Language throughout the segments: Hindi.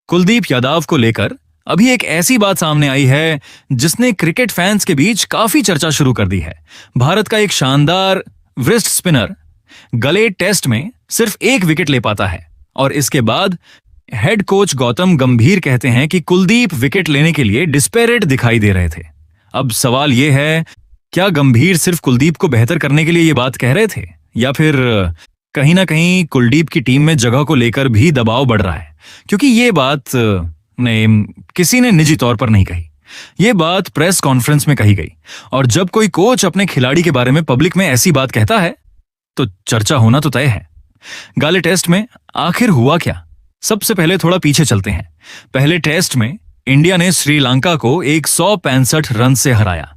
कुलदीप यादव को लेकर अभी एक ऐसी बात सामने आई है जिसने क्रिकेट फैंस के बीच काफी चर्चा शुरू कर दी है। भारत का एक शानदार व्रिस्ट स्पिनर गले टेस्ट में सिर्फ एक विकेट ले पाता है और इसके बाद हेड कोच गौतम गंभीर कहते हैं कि कुलदीप विकेट लेने के लिए डिस्पेरेट दिखाई दे रहे थे। अब सवाल यह है, क्या गंभीर सिर्फ कुलदीप को बेहतर करने के लिए ये बात कह रहे थे या फिर कहीं ना कहीं कुलदीप की टीम में जगह को लेकर भी दबाव बढ़ रहा है? क्योंकि ये बात किसी ने निजी तौर पर नहीं कही, ये बात प्रेस कॉन्फ्रेंस में कही गई। और जब कोई कोच अपने खिलाड़ी के बारे में पब्लिक में ऐसी बात कहता है तो चर्चा होना तो तय है। गाले टेस्ट में आखिर हुआ क्या? सबसे पहले थोड़ा पीछे चलते हैं। पहले टेस्ट में इंडिया ने श्रीलंका को 165 रन से हराया।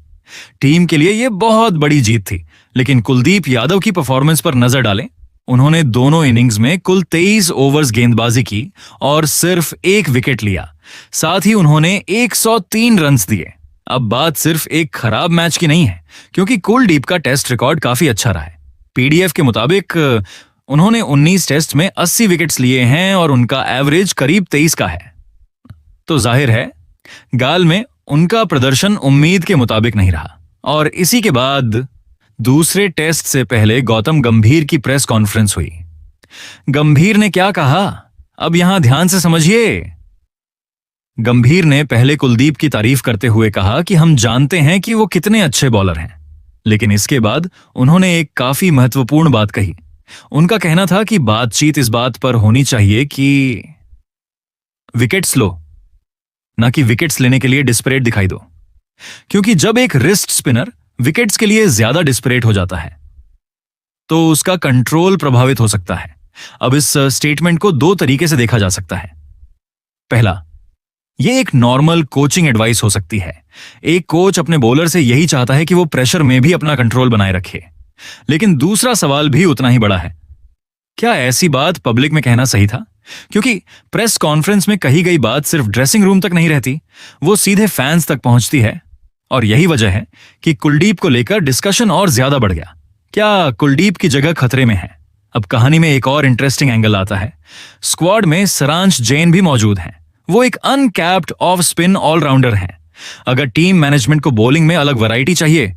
टीम के लिए यह बहुत बड़ी जीत थी, लेकिन कुलदीप यादव की परफॉर्मेंस पर नजर डालें। उन्होंने दोनों इनिंग्स में कुल 23 ओवर्स गेंदबाजी की और सिर्फ एक विकेट लिया। साथ ही उन्होंने 103 रन्स दिए। अब बात सिर्फ एक खराब मैच की नहीं है, क्योंकि कुलदीप का टेस्ट रिकॉर्ड काफी अच्छा रहा है। पीडीएफ के मुताबिक उन्होंने 19 टेस्ट में 80 विकेट्स लिए हैं और उनका एवरेज करीब 23 का है। तो जाहिर है गाल में उनका प्रदर्शन उम्मीद के मुताबिक नहीं रहा। और इसी के बाद दूसरे टेस्ट से पहले गौतम गंभीर की प्रेस कॉन्फ्रेंस हुई। गंभीर ने क्या कहा, अब यहां ध्यान से समझिए। गंभीर ने पहले कुलदीप की तारीफ करते हुए कहा कि हम जानते हैं कि वो कितने अच्छे बॉलर हैं, लेकिन इसके बाद उन्होंने एक काफी महत्वपूर्ण बात कही। उनका कहना था कि बातचीत इस बात पर होनी चाहिए कि विकेट्स लो, ना कि विकेट्स लेने के लिए डिस्परेट दिखाई दो। क्योंकि जब एक रिस्ट स्पिनर विकेट्स के लिए ज्यादा डिस्परेट हो जाता है तो उसका कंट्रोल प्रभावित हो सकता है। अब इस स्टेटमेंट को दो तरीके से देखा जा सकता है। पहला, यह एक नॉर्मल कोचिंग एडवाइस हो सकती है। एक कोच अपने बॉलर से यही चाहता है कि वो प्रेशर में भी अपना कंट्रोल बनाए रखे। लेकिन दूसरा सवाल भी उतना ही बड़ा है, क्या ऐसी बात पब्लिक में कहना सही था? क्योंकि प्रेस कॉन्फ्रेंस में कही गई बात सिर्फ ड्रेसिंग रूम तक नहीं रहती, वो सीधे फैंस तक पहुंचती है। और यही वजह है कि कुलदीप को लेकर डिस्कशन और ज्यादा बढ़ गया। क्या कुलदीप की जगह खतरे में है? अब कहानी में एक और इंटरेस्टिंग एंगल आता है। स्क्वाड में सरांश जैन भी मौजूद हैं। वो एक अनकैप्ड ऑफ स्पिन ऑलराउंडर हैं। अगर टीम मैनेजमेंट को बॉलिंग में अलग वैरायटी चाहिए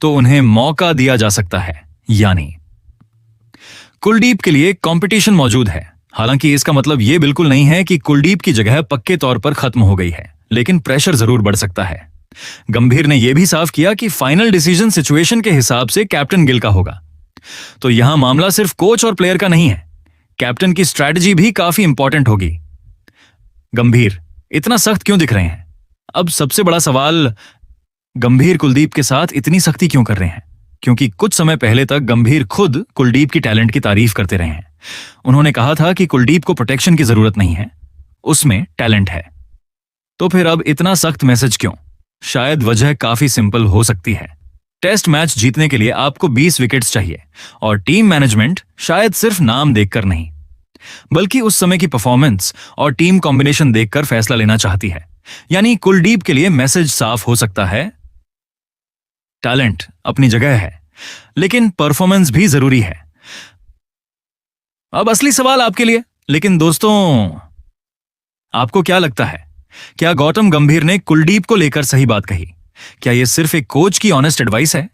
तो उन्हें मौका दिया जा सकता है। यानी कुलदीप के लिए कंपटीशन मौजूद है। हालांकि इसका मतलब यह बिल्कुल नहीं है कि कुलदीप की जगह पक्के तौर पर खत्म हो गई है, लेकिन प्रेशर जरूर बढ़ सकता है। गंभीर ने यह भी साफ किया कि फाइनल डिसीजन सिचुएशन के हिसाब से कैप्टन गिल का होगा। तो यहां मामला सिर्फ कोच और प्लेयर का नहीं है, कैप्टन की स्ट्रैटेजी भी काफी इंपॉर्टेंट होगी। गंभीर इतना सख्त क्यों दिख रहे हैं? अब सबसे बड़ा सवाल, गंभीर कुलदीप के साथ इतनी सख्ती क्यों कर रहे हैं? क्योंकि कुछ समय पहले तक गंभीर खुद कुलदीप की टैलेंट की तारीफ करते रहे हैं। उन्होंने कहा था कि कुलदीप को प्रोटेक्शन की जरूरत नहीं है, उसमें टैलेंट है। तो फिर अब इतना सख्त मैसेज क्यों? शायद वजह काफी सिंपल हो सकती है। टेस्ट मैच जीतने के लिए आपको 20 विकेट्स चाहिए और टीम मैनेजमेंट शायद सिर्फ नाम देखकर नहीं, बल्कि उस समय की परफॉर्मेंस और टीम कॉम्बिनेशन देखकर फैसला लेना चाहती है। यानी कुलदीप के लिए मैसेज साफ हो सकता है, टैलेंट अपनी जगह है, लेकिन परफॉर्मेंस भी जरूरी है। अब असली सवाल आपके लिए, लेकिन दोस्तों आपको क्या लगता है? क्या गौतम गंभीर ने कुलदीप को लेकर सही बात कही? क्या यह सिर्फ एक कोच की ऑनेस्ट एडवाइस है,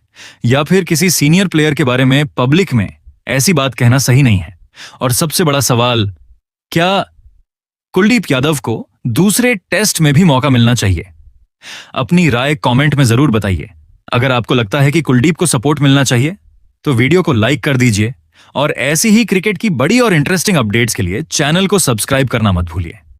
या फिर किसी सीनियर प्लेयर के बारे में पब्लिक में ऐसी बात कहना सही नहीं है? और सबसे बड़ा सवाल, क्या कुलदीप यादव को दूसरे टेस्ट में भी मौका मिलना चाहिए? अपनी राय कमेंट में जरूर बताइए। अगर आपको लगता है कि कुलदीप को सपोर्ट मिलना चाहिए तो वीडियो को लाइक कर दीजिए और ऐसी ही क्रिकेट की बड़ी और इंटरेस्टिंग अपडेट्स के लिए चैनल को सब्सक्राइब करना मत भूलिए।